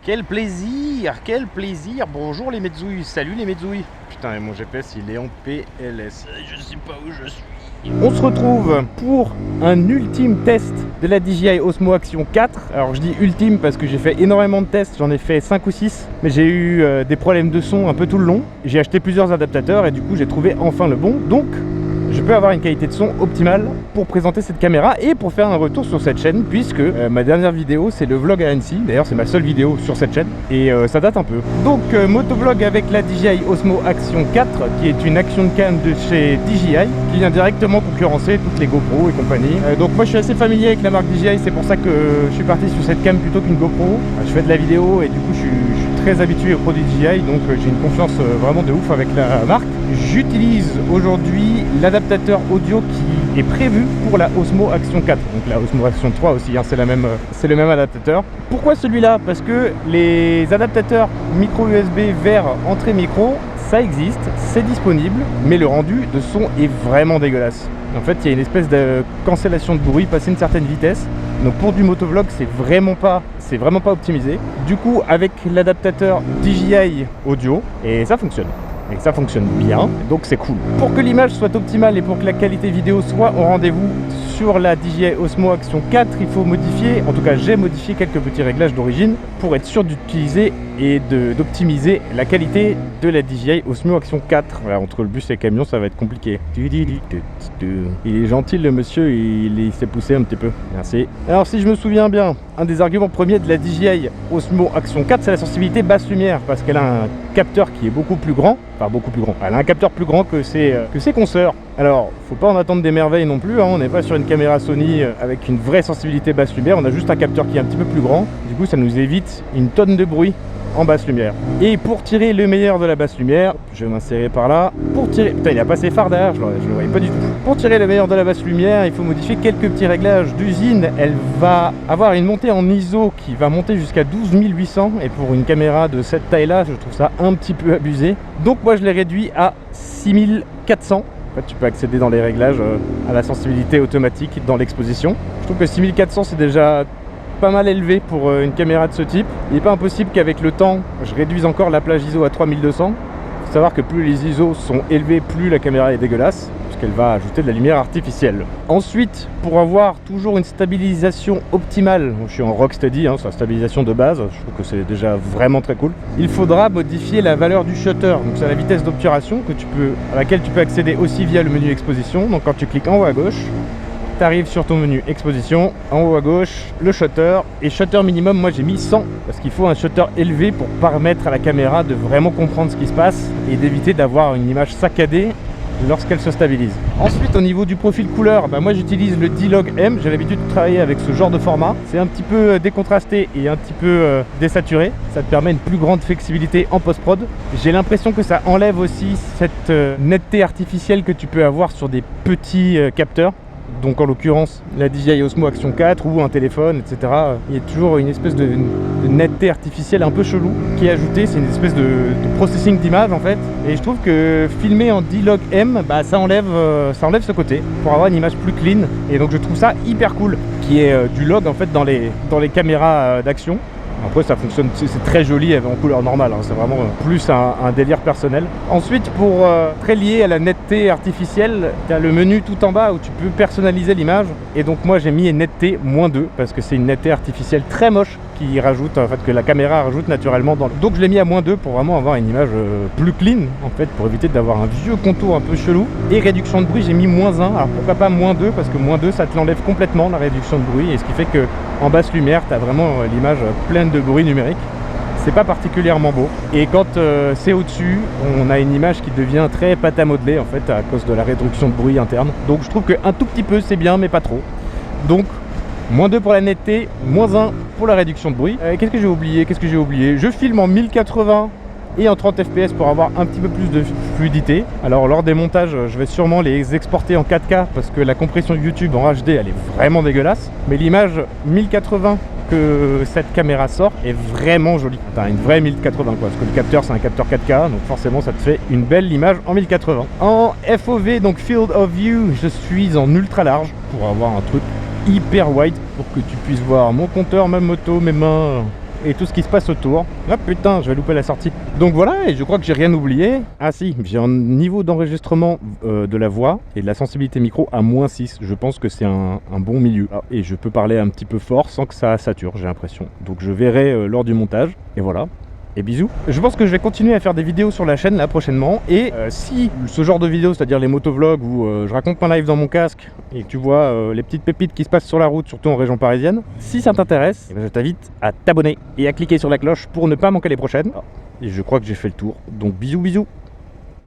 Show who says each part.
Speaker 1: Quel plaisir, quel plaisir. Bonjour les Mezouilles, salut les Mezouilles. Putain, mon GPS il est en PLS. Je sais pas où je suis. On se retrouve pour un ultime test de la DJI Osmo Action 4. Alors je dis ultime parce que j'ai fait énormément de tests, j'en ai fait 5 ou 6. Mais j'ai eu des problèmes de son un peu tout le long. J'ai acheté plusieurs adaptateurs et du coup j'ai trouvé enfin le bon. Donc je peux avoir une qualité de son optimale pour présenter cette caméra et pour faire un retour sur cette chaîne, puisque ma dernière vidéo c'est le vlog à Annecy. D'ailleurs c'est ma seule vidéo sur cette chaîne et ça date un peu. Donc motovlog avec la DJI Osmo Action 4 qui est une action cam de chez DJI qui vient directement concurrencer toutes les GoPro et compagnie. Donc moi je suis assez familier avec la marque DJI, c'est pour ça que je suis parti sur cette cam plutôt qu'une GoPro. Je fais de la vidéo et du coup je suis très habitué aux produits DJI, donc j'ai une confiance vraiment de ouf avec la marque. J'utilise aujourd'hui l'adaptateur audio qui est prévu pour la Osmo Action 4, donc la Osmo Action 3 aussi, hein, c'est le même adaptateur. Pourquoi celui-là? Parce que les adaptateurs micro USB vers entrée micro, ça existe, c'est disponible, mais le rendu de son est vraiment dégueulasse. En fait, il y a une espèce de cancellation de bruit passé une certaine vitesse. Donc pour du motovlog, c'est vraiment pas optimisé. Du coup, avec l'adaptateur DJI audio, et ça fonctionne. Et ça fonctionne bien, donc c'est cool. Pour que l'image soit optimale et pour que la qualité vidéo soit au rendez-vous sur la DJI Osmo Action 4, il faut modifier, en tout cas j'ai modifié quelques petits réglages d'origine pour être sûr d'utiliser et d'optimiser la qualité de la DJI Osmo Action 4. Voilà, entre le bus et le camion, ça va être compliqué. Il est gentil le monsieur, il s'est poussé un petit peu. Merci. Alors si je me souviens bien, un des arguments premiers de la DJI Osmo Action 4, c'est la sensibilité basse lumière, parce qu'elle a un capteur qui est beaucoup plus grand. Enfin beaucoup plus grand. Elle a un capteur plus grand que ses consoeurs. Alors, faut pas en attendre des merveilles non plus, hein. On n'est pas sur une caméra Sony avec une vraie sensibilité basse lumière. On a juste un capteur qui est un petit peu plus grand. Du coup, ça nous évite une tonne de bruit en basse lumière. Et pour tirer le meilleur de la basse lumière, je vais m'insérer par là. Pour tirer... Putain, il a pas ses phares derrière, je le voyais pas du tout. Pour tirer le meilleur de la basse lumière, il faut modifier quelques petits réglages d'usine. Elle va avoir une montée en ISO qui va monter jusqu'à 12800. Et pour une caméra de cette taille-là, je trouve ça un petit peu abusé. Donc moi, je l'ai réduit à 6400. En fait, tu peux accéder dans les réglages à la sensibilité automatique dans l'exposition. Je trouve que 6400, c'est déjà pas mal élevé pour une caméra de ce type. Il n'est pas impossible qu'avec le temps, je réduise encore la plage ISO à 3200. Il faut savoir que plus les ISO sont élevés, plus la caméra est dégueulasse, puisqu'elle va ajouter de la lumière artificielle. Ensuite, pour avoir toujours une stabilisation optimale, je suis en Rocksteady, hein, c'est la stabilisation de base, je trouve que c'est déjà vraiment très cool. Il faudra modifier la valeur du shutter, donc c'est la vitesse d'obturation à laquelle tu peux accéder aussi via le menu exposition. Donc quand tu cliques en haut à gauche, tu arrives sur ton menu exposition, en haut à gauche, le shutter. Et shutter minimum, moi j'ai mis 100 parce qu'il faut un shutter élevé pour permettre à la caméra de vraiment comprendre ce qui se passe et d'éviter d'avoir une image saccadée lorsqu'elle se stabilise. Ensuite, au niveau du profil couleur, moi j'utilise le D-Log M. J'ai l'habitude de travailler avec ce genre de format. C'est un petit peu décontrasté et un petit peu désaturé. Ça te permet une plus grande flexibilité en post-prod. J'ai l'impression que ça enlève aussi cette netteté artificielle que tu peux avoir sur des petits capteurs. Donc en l'occurrence la DJI Osmo Action 4 ou un téléphone, etc. Il y a toujours une espèce de netteté artificielle un peu chelou qui est ajoutée. C'est une espèce de processing d'image en fait. Et je trouve que filmer en D-Log M, ça enlève ce côté pour avoir une image plus clean. Et donc je trouve ça hyper cool qu'il y ait du log en fait dans les caméras d'action. Après ça fonctionne, c'est très joli en couleur normale, hein. C'est vraiment plus un délire personnel. Ensuite, pour très lié à la netteté artificielle, tu as le menu tout en bas où tu peux personnaliser l'image. Et donc moi j'ai mis une netteté -2 parce que c'est une netteté artificielle très moche qui rajoute, en fait, que la caméra rajoute naturellement dans le... Donc je l'ai mis à -2 pour vraiment avoir une image plus clean en fait, pour éviter d'avoir un vieux contour un peu chelou. Et réduction de bruit, j'ai mis -1. Alors pourquoi pas -2, parce que -2 ça te l'enlève complètement la réduction de bruit, et ce qui fait que en basse lumière tu as vraiment l'image pleine de bruit numérique. C'est pas particulièrement beau. Et quand c'est au-dessus, on a une image qui devient très pâte à modeler en fait à cause de la réduction de bruit interne. Donc je trouve qu'un tout petit peu c'est bien, mais pas trop. Donc -2 pour la netteté, -1 pour la réduction de bruit. Qu'est-ce que j'ai oublié? Je filme en 1080 et en 30 fps pour avoir un petit peu plus de fluidité. Alors lors des montages, je vais sûrement les exporter en 4K parce que la compression YouTube en HD elle est vraiment dégueulasse. Mais l'image 1080 que cette caméra sort est vraiment jolie. T'as une vraie 1080 quoi, parce que le capteur c'est un capteur 4K, donc forcément ça te fait une belle image en 1080. En FOV, donc Field of View, je suis en ultra large pour avoir un truc hyper wide pour que tu puisses voir mon compteur, ma moto, mes mains et tout ce qui se passe autour. Ah putain, je vais louper la sortie. Donc voilà, et je crois que j'ai rien oublié. Ah si, j'ai un niveau d'enregistrement de la voix et de la sensibilité micro à -6. Je pense que c'est un bon milieu. Ah, et je peux parler un petit peu fort sans que ça sature, j'ai l'impression. Donc je verrai lors du montage. Et voilà. Et bisous. Je pense que je vais continuer à faire des vidéos sur la chaîne là prochainement. Et si ce genre de vidéos, c'est-à-dire les motovlogs où je raconte ma live dans mon casque et que tu vois les petites pépites qui se passent sur la route, surtout en région parisienne, si ça t'intéresse, je t'invite à t'abonner et à cliquer sur la cloche pour ne pas manquer les prochaines. Et je crois que j'ai fait le tour. Donc bisous bisous.